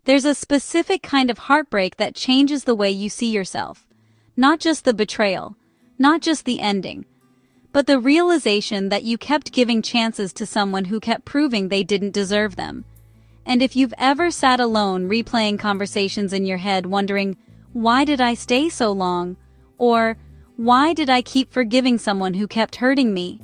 There's a specific kind of heartbreak that changes the way you see yourself. Not just the betrayal, not just the ending, but the realization that you kept giving chances to someone who kept proving they didn't deserve them. And if you've ever sat alone replaying conversations in your head wondering, why did I stay so long? Or, why did I keep forgiving someone who kept hurting me?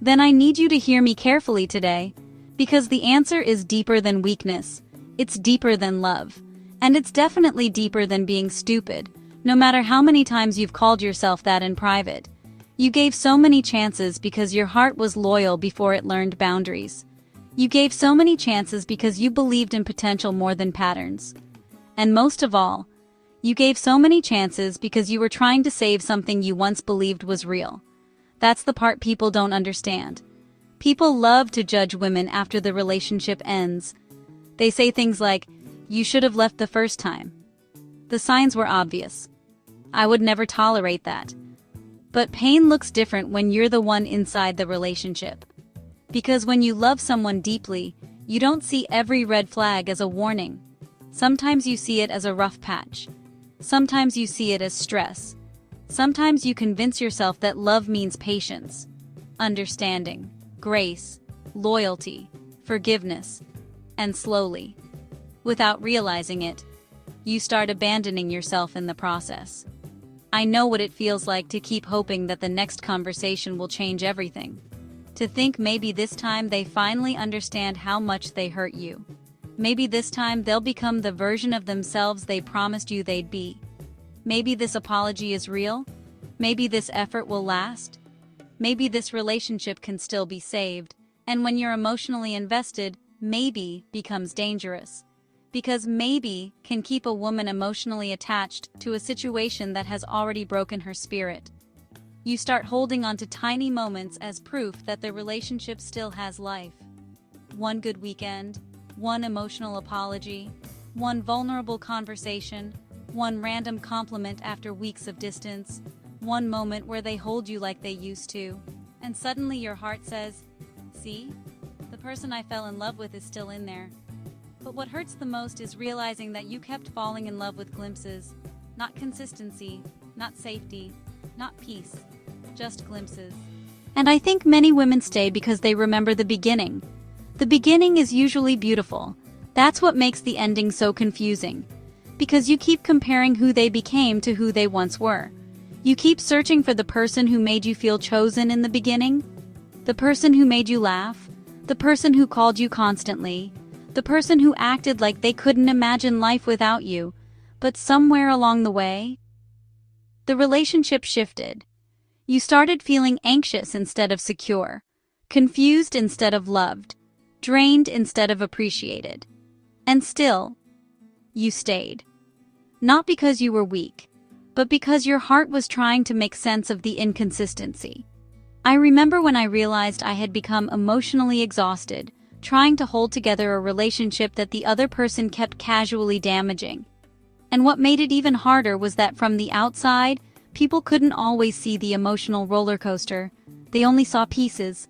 Then I need you to hear me carefully today, because the answer is deeper than weakness. It's deeper than love. And it's definitely deeper than being stupid, no matter how many times you've called yourself that in private. You gave so many chances because your heart was loyal before it learned boundaries. You gave so many chances because you believed in potential more than patterns. And most of all, you gave so many chances because you were trying to save something you once believed was real. That's the part people don't understand. People love to judge women after the relationship ends. They say things like, "You should have left the first time." The signs were obvious. I would never tolerate that. But pain looks different when you're the one inside the relationship. Because when you love someone deeply, you don't see every red flag as a warning. Sometimes you see it as a rough patch. Sometimes you see it as stress. Sometimes you convince yourself that love means patience, understanding, grace, loyalty, forgiveness, and slowly, without realizing it, you start abandoning yourself in the process. I know what it feels like to keep hoping that the next conversation will change everything. To think maybe this time they finally understand how much they hurt you. Maybe this time they'll become the version of themselves they promised you they'd be. Maybe this apology is real. Maybe this effort will last. Maybe this relationship can still be saved. And when you're emotionally invested, maybe becomes dangerous. Because maybe can keep a woman emotionally attached to a situation that has already broken her spirit. You start holding on to tiny moments as proof that the relationship still has life. One good weekend, one emotional apology, one vulnerable conversation, one random compliment after weeks of distance, one moment where they hold you like they used to, and suddenly your heart says, "See? The person I fell in love with is still in there." But what hurts the most is realizing that you kept falling in love with glimpses, not consistency, not safety, not peace, just glimpses. And I think many women stay because they remember the beginning. The beginning is usually beautiful. That's what makes the ending so confusing. Because you keep comparing who they became to who they once were. You keep searching for the person who made you feel chosen in the beginning, the person who made you laugh, the person who called you constantly, the person who acted like they couldn't imagine life without you. But somewhere along the way, the relationship shifted. You started feeling anxious instead of secure, confused instead of loved, drained instead of appreciated. And still, you stayed. Not because you were weak, but because your heart was trying to make sense of the inconsistency. I remember when I realized I had become emotionally exhausted, trying to hold together a relationship that the other person kept casually damaging. And what made it even harder was that from the outside, people couldn't always see the emotional roller coaster. They only saw pieces.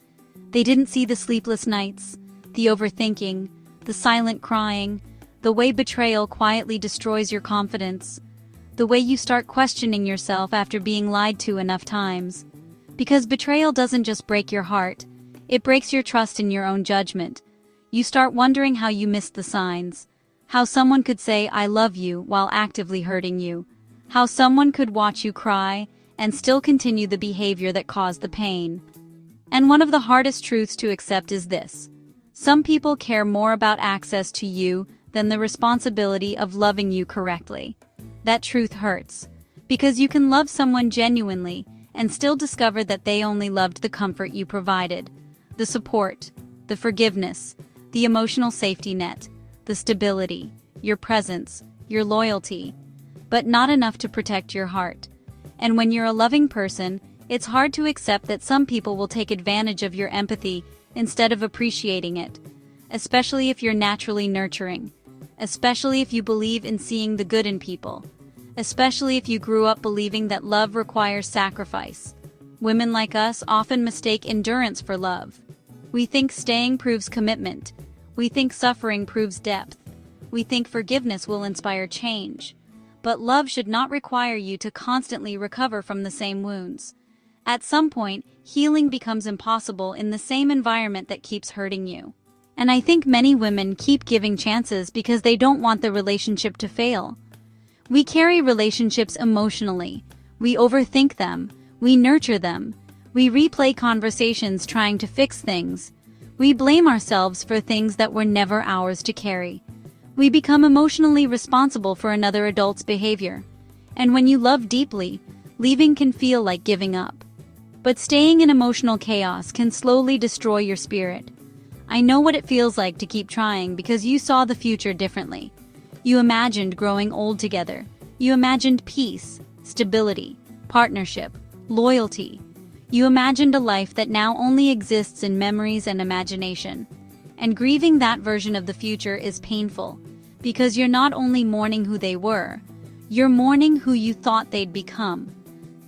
They didn't see the sleepless nights, the overthinking, the silent crying, the way betrayal quietly destroys your confidence, the way you start questioning yourself after being lied to enough times. Because betrayal doesn't just break your heart, it breaks your trust in your own judgment. You start wondering how you missed the signs, how someone could say "I love you" while actively hurting you, how someone could watch you cry and still continue the behavior that caused the pain. And one of the hardest truths to accept is this: some people care more about access to you than the responsibility of loving you correctly. That truth hurts, because you can love someone genuinely and still discover that they only loved the comfort you provided, the support, the forgiveness, the emotional safety net, the stability, your presence, your loyalty, but not enough to protect your heart. And when you're a loving person, it's hard to accept that some people will take advantage of your empathy instead of appreciating it, especially if you're naturally nurturing, especially if you believe in seeing the good in people, especially if you grew up believing that love requires sacrifice. Women like us often mistake endurance for love. We think staying proves commitment. We think suffering proves depth. We think forgiveness will inspire change. But love should not require you to constantly recover from the same wounds. At some point, healing becomes impossible in the same environment that keeps hurting you. And I think many women keep giving chances because they don't want the relationship to fail. We carry relationships emotionally. We overthink them. We nurture them. We replay conversations trying to fix things. We blame ourselves for things that were never ours to carry. We become emotionally responsible for another adult's behavior. And when you love deeply, leaving can feel like giving up. But staying in emotional chaos can slowly destroy your spirit. I know what it feels like to keep trying because you saw the future differently. You imagined growing old together. You imagined peace, stability, partnership, loyalty. You imagined a life that now only exists in memories and imagination. And grieving that version of the future is painful, because you're not only mourning who they were, you're mourning who you thought they'd become.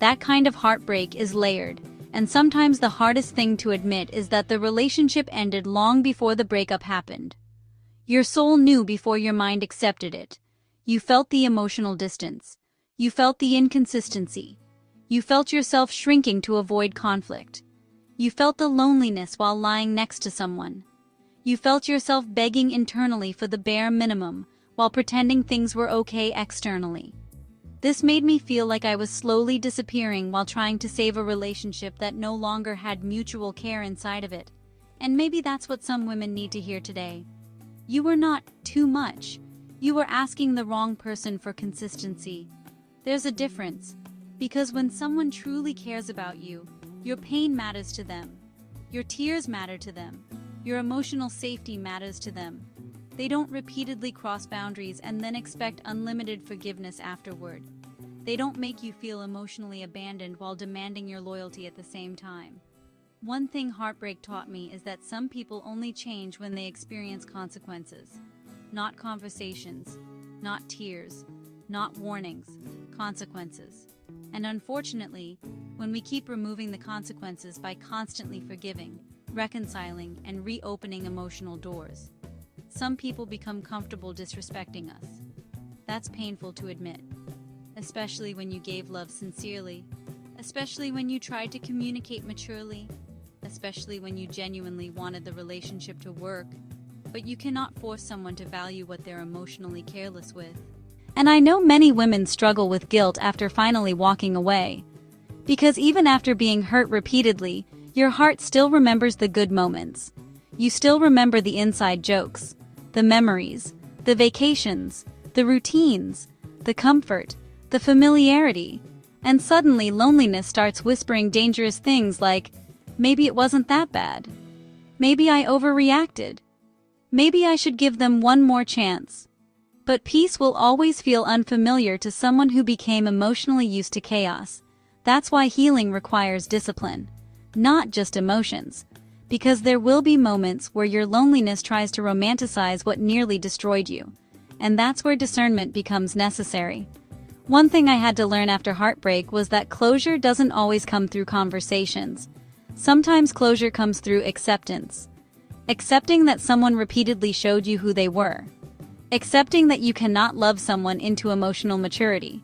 That kind of heartbreak is layered, and sometimes the hardest thing to admit is that the relationship ended long before the breakup happened. Your soul knew before your mind accepted it. You felt the emotional distance. You felt the inconsistency. You felt yourself shrinking to avoid conflict. You felt the loneliness while lying next to someone. You felt yourself begging internally for the bare minimum while pretending things were okay externally. This made me feel like I was slowly disappearing while trying to save a relationship that no longer had mutual care inside of it. And maybe that's what some women need to hear today. You were not too much. You were asking the wrong person for consistency. There's a difference, because when someone truly cares about you, your pain matters to them. Your tears matter to them. Your emotional safety matters to them. They don't repeatedly cross boundaries and then expect unlimited forgiveness afterward. They don't make you feel emotionally abandoned while demanding your loyalty at the same time. One thing heartbreak taught me is that some people only change when they experience consequences. Not conversations, not tears, not warnings, consequences. And unfortunately, when we keep removing the consequences by constantly forgiving, reconciling, and reopening emotional doors, some people become comfortable disrespecting us. That's painful to admit, especially when you gave love sincerely, especially when you tried to communicate maturely, especially when you genuinely wanted the relationship to work, but you cannot force someone to value what they're emotionally careless with. And I know many women struggle with guilt after finally walking away. Because even after being hurt repeatedly, your heart still remembers the good moments. You still remember the inside jokes, the memories, the vacations, the routines, the comfort, the familiarity. And suddenly loneliness starts whispering dangerous things like, maybe it wasn't that bad. Maybe I overreacted. Maybe I should give them one more chance. But peace will always feel unfamiliar to someone who became emotionally used to chaos. That's why healing requires discipline, not just emotions. Because there will be moments where your loneliness tries to romanticize what nearly destroyed you. And that's where discernment becomes necessary. One thing I had to learn after heartbreak was that closure doesn't always come through conversations. Sometimes closure comes through acceptance. Accepting that someone repeatedly showed you who they were. Accepting that you cannot love someone into emotional maturity.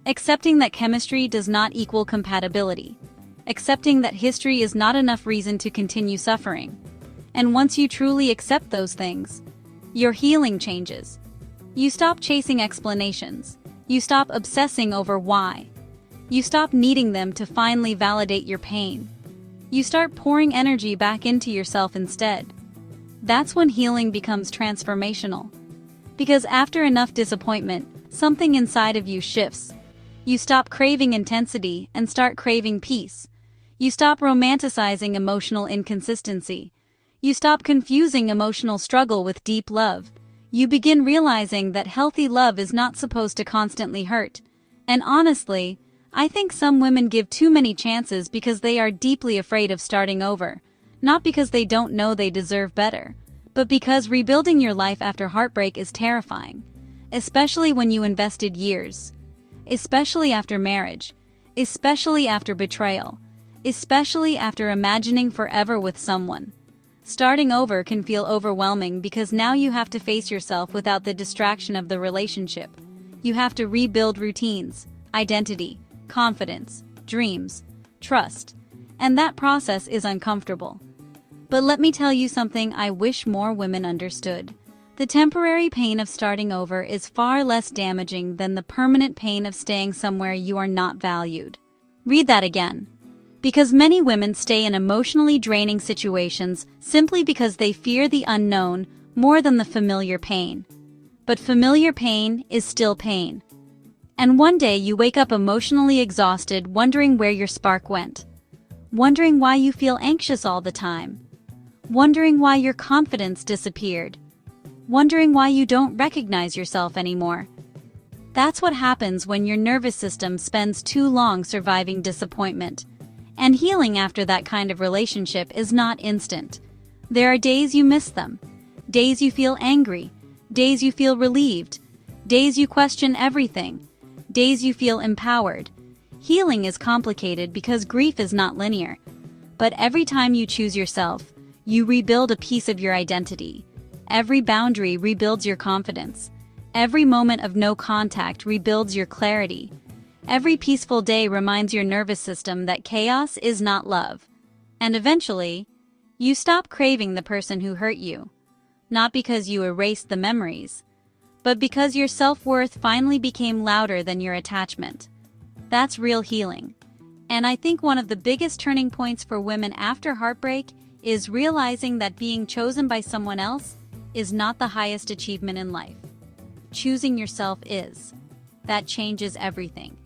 Accepting that chemistry does not equal compatibility. Accepting that history is not enough reason to continue suffering. And once you truly accept those things, your healing changes. You stop chasing explanations. You stop obsessing over why. You stop needing them to finally validate your pain. You start pouring energy back into yourself instead. That's when healing becomes transformational. Because after enough disappointment, something inside of you shifts. You stop craving intensity and start craving peace. You stop romanticizing emotional inconsistency. You stop confusing emotional struggle with deep love. You begin realizing that healthy love is not supposed to constantly hurt. And honestly, I think some women give too many chances because they are deeply afraid of starting over. Not because they don't know they deserve better, but because rebuilding your life after heartbreak is terrifying. Especially when you invested years. Especially after marriage. Especially after betrayal. Especially after imagining forever with someone. Starting over can feel overwhelming because now you have to face yourself without the distraction of the relationship. You have to rebuild routines, identity, confidence, dreams, trust, and that process is uncomfortable. But let me tell you something I wish more women understood. The temporary pain of starting over is far less damaging than the permanent pain of staying somewhere you are not valued. Read that again. Because many women stay in emotionally draining situations simply because they fear the unknown more than the familiar pain. But familiar pain is still pain. And one day you wake up emotionally exhausted, wondering where your spark went. Wondering why you feel anxious all the time. Wondering why your confidence disappeared. Wondering why you don't recognize yourself anymore. That's what happens when your nervous system spends too long surviving disappointment. And healing after that kind of relationship is not instant. There are days you miss them, days you feel angry, days you feel relieved, days you question everything, days you feel empowered. Healing is complicated because grief is not linear. But every time you choose yourself, you rebuild a piece of your identity. Every boundary rebuilds your confidence. Every moment of no contact rebuilds your clarity. Every peaceful day reminds your nervous system that chaos is not love. And eventually, you stop craving the person who hurt you. Not because you erased the memories, but because your self-worth finally became louder than your attachment. That's real healing. And I think one of the biggest turning points for women after heartbreak is realizing that being chosen by someone else is not the highest achievement in life. Choosing yourself is. That changes everything.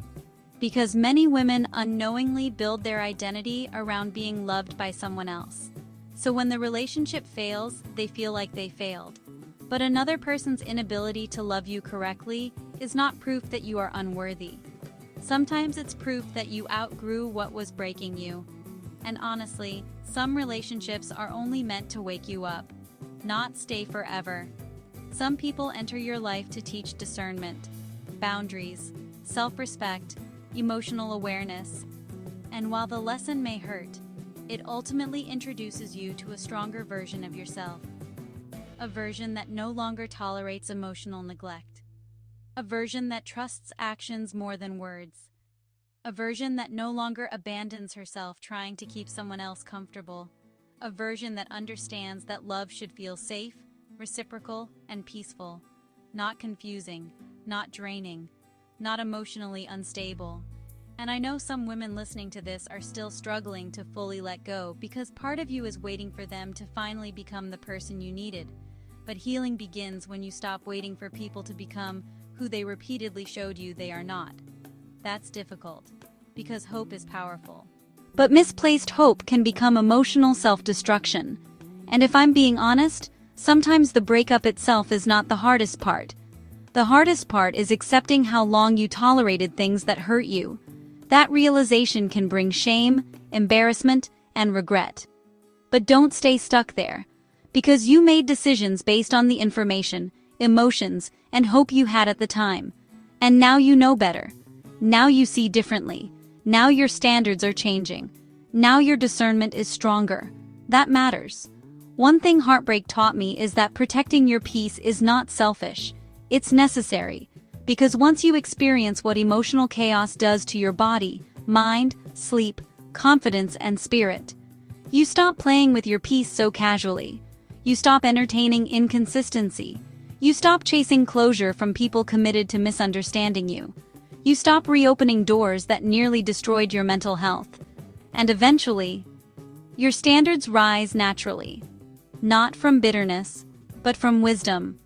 Because many women unknowingly build their identity around being loved by someone else. So when the relationship fails, they feel like they failed. But another person's inability to love you correctly is not proof that you are unworthy. Sometimes it's proof that you outgrew what was breaking you. And honestly, some relationships are only meant to wake you up, not stay forever. Some people enter your life to teach discernment, boundaries, self-respect, emotional awareness. And while the lesson may hurt, it ultimately introduces you to a stronger version of yourself. A version that no longer tolerates emotional neglect. A version that trusts actions more than words. A version that no longer abandons herself trying to keep someone else comfortable. A version that understands that love should feel safe, reciprocal, and peaceful. Not confusing, not draining, not emotionally unstable. And I know some women listening to this are still struggling to fully let go because part of you is waiting for them to finally become the person you needed. But healing begins when you stop waiting for people to become who they repeatedly showed you they are not. That's difficult, because hope is powerful. But misplaced hope can become emotional self-destruction. And if I'm being honest, sometimes the breakup itself is not the hardest part. The hardest part is accepting how long you tolerated things that hurt you. That realization can bring shame, embarrassment, and regret. But don't stay stuck there, because you made decisions based on the information, emotions, and hope you had at the time. And now you know better. Now you see differently. Now your standards are changing. Now your discernment is stronger. That matters. One thing heartbreak taught me is that protecting your peace is not selfish. It's necessary. Because once you experience what emotional chaos does to your body, mind, sleep, confidence, and spirit, you stop playing with your peace so casually. You stop entertaining inconsistency. You stop chasing closure from people committed to misunderstanding you. You stop reopening doors that nearly destroyed your mental health. And eventually, your standards rise naturally. Not from bitterness, but from wisdom.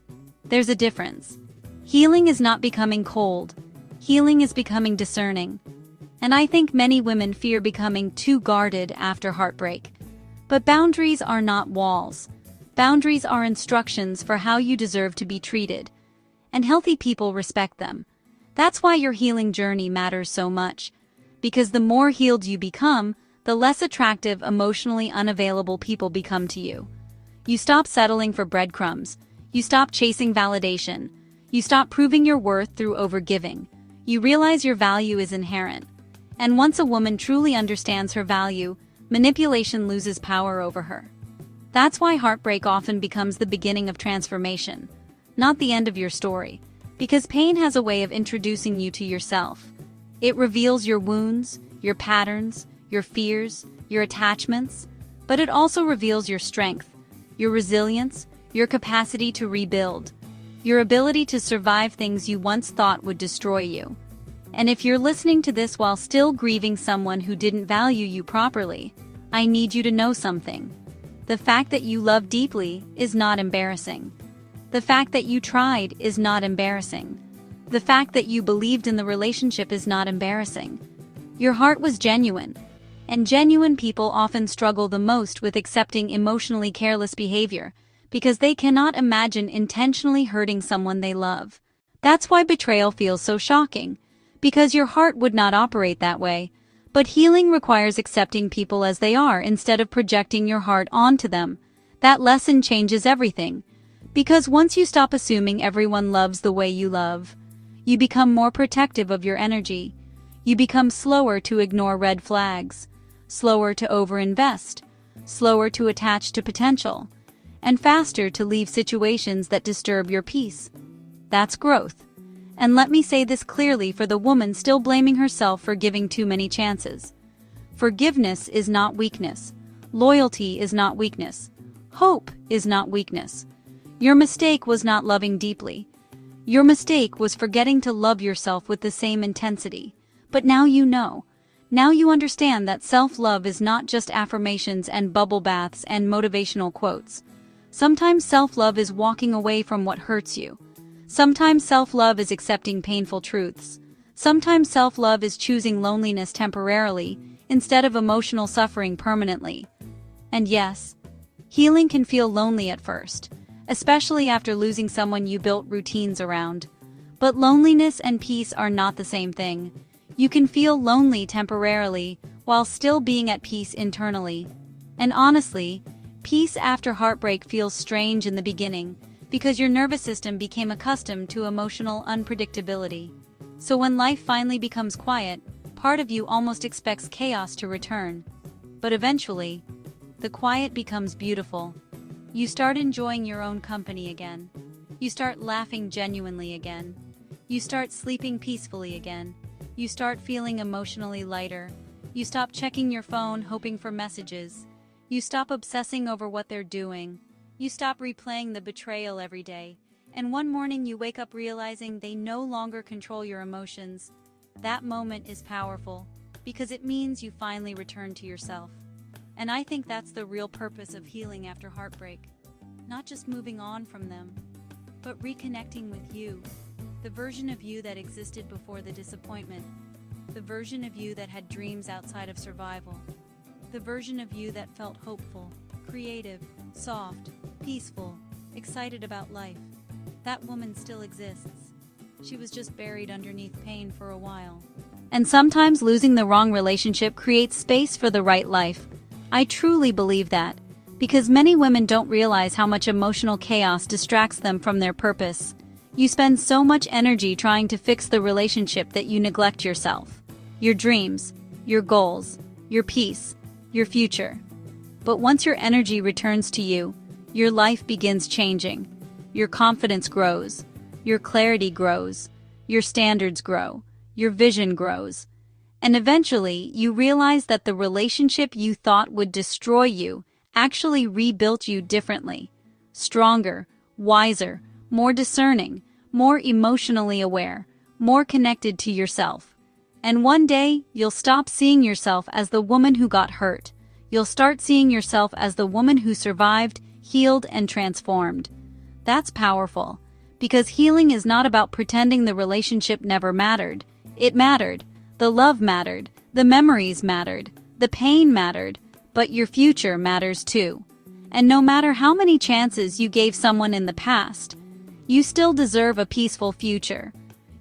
There's a difference. Healing is not becoming cold. Healing is becoming discerning. And I think many women fear becoming too guarded after heartbreak. But boundaries are not walls. Boundaries are instructions for how you deserve to be treated. And healthy people respect them. That's why your healing journey matters so much. Because the more healed you become, the less attractive, emotionally unavailable people become to you. You stop settling for breadcrumbs. You stop chasing validation. You stop proving your worth through overgiving. You realize your value is inherent. And once a woman truly understands her value, manipulation loses power over her. That's why heartbreak often becomes the beginning of transformation, not the end of your story, because pain has a way of introducing you to yourself. It reveals your wounds, your patterns, your fears, your attachments, but it also reveals your strength, your resilience, your capacity to rebuild, your ability to survive things you once thought would destroy you. And if you're listening to this while still grieving someone who didn't value you properly, I need you to know something. The fact that you love deeply is not embarrassing. The fact that you tried is not embarrassing. The fact that you believed in the relationship is not embarrassing. Your heart was genuine, and genuine people often struggle the most with accepting emotionally careless behavior because they cannot imagine intentionally hurting someone they love. That's why betrayal feels so shocking, because your heart would not operate that way. But healing requires accepting people as they are instead of projecting your heart onto them. That lesson changes everything. Because once you stop assuming everyone loves the way you love, you become more protective of your energy. You become slower to ignore red flags, slower to overinvest, slower to attach to potential, and faster to leave situations that disturb your peace. That's growth. And let me say this clearly for the woman still blaming herself for giving too many chances. Forgiveness is not weakness. Loyalty is not weakness. Hope is not weakness. Your mistake was not loving deeply. Your mistake was forgetting to love yourself with the same intensity. But now you know. Now you understand that self-love is not just affirmations and bubble baths and motivational quotes. Sometimes self-love is walking away from what hurts you. Sometimes self-love is accepting painful truths. Sometimes self-love is choosing loneliness temporarily instead of emotional suffering permanently. And yes, healing can feel lonely at first, especially after losing someone you built routines around. But loneliness and peace are not the same thing. You can feel lonely temporarily while still being at peace internally. And honestly, peace after heartbreak feels strange in the beginning, because your nervous system became accustomed to emotional unpredictability. So when life finally becomes quiet, part of you almost expects chaos to return. But eventually, the quiet becomes beautiful. You start enjoying your own company again. You start laughing genuinely again. You start sleeping peacefully again. You start feeling emotionally lighter. You stop checking your phone hoping for messages. You stop obsessing over what they're doing. You stop replaying the betrayal every day, and one morning you wake up realizing they no longer control your emotions. That moment is powerful, because it means you finally return to yourself. And I think that's the real purpose of healing after heartbreak. Not just moving on from them, but reconnecting with you. The version of you that existed before the disappointment. The version of you that had dreams outside of survival. The version of you that felt hopeful, creative, soft, peaceful, excited about life. That woman still exists. She was just buried underneath pain for a while. And sometimes losing the wrong relationship creates space for the right life. I truly believe that, because many women don't realize how much emotional chaos distracts them from their purpose. You spend so much energy trying to fix the relationship that you neglect yourself, your dreams, your goals, your peace, your future. But once your energy returns to you, your life begins changing. Your confidence grows, your clarity grows, your standards grow, your vision grows. And eventually, you realize that the relationship you thought would destroy you actually rebuilt you differently. Stronger, wiser, more discerning, more emotionally aware, more connected to yourself. And one day, you'll stop seeing yourself as the woman who got hurt. You'll start seeing yourself as the woman who survived, healed, and transformed. That's powerful, because healing is not about pretending the relationship never mattered. It mattered. The love mattered. The memories mattered. The pain mattered. But your future matters too. And no matter how many chances you gave someone in the past, you still deserve a peaceful future.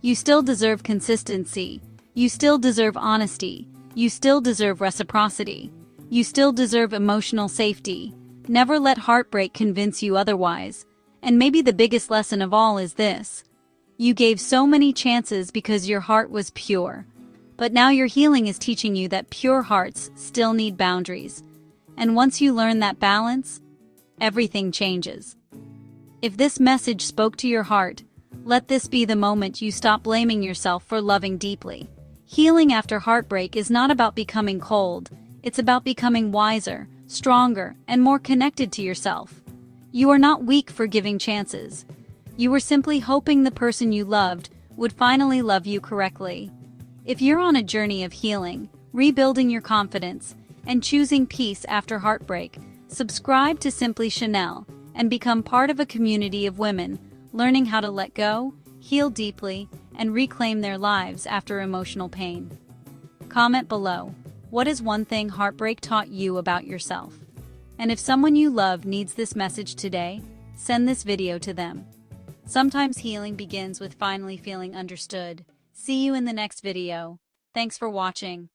You still deserve consistency. You still deserve honesty. You still deserve reciprocity. You still deserve emotional safety. Never let heartbreak convince you otherwise. And maybe the biggest lesson of all is this. You gave so many chances because your heart was pure. But now your healing is teaching you that pure hearts still need boundaries. And once you learn that balance, everything changes. If this message spoke to your heart, let this be the moment you stop blaming yourself for loving deeply. Healing after heartbreak is not about becoming cold, it's about becoming wiser, stronger, and more connected to yourself. You are not weak for giving chances. You were simply hoping the person you loved would finally love you correctly. If you're on a journey of healing, rebuilding your confidence, and choosing peace after heartbreak, subscribe to Simply Chanel and become part of a community of women learning how to let go, heal deeply, and reclaim their lives after emotional pain. Comment below, what is one thing heartbreak taught you about yourself? And if someone you love needs this message today, send this video to them. Sometimes healing begins with finally feeling understood. See you in the next video. Thanks for watching.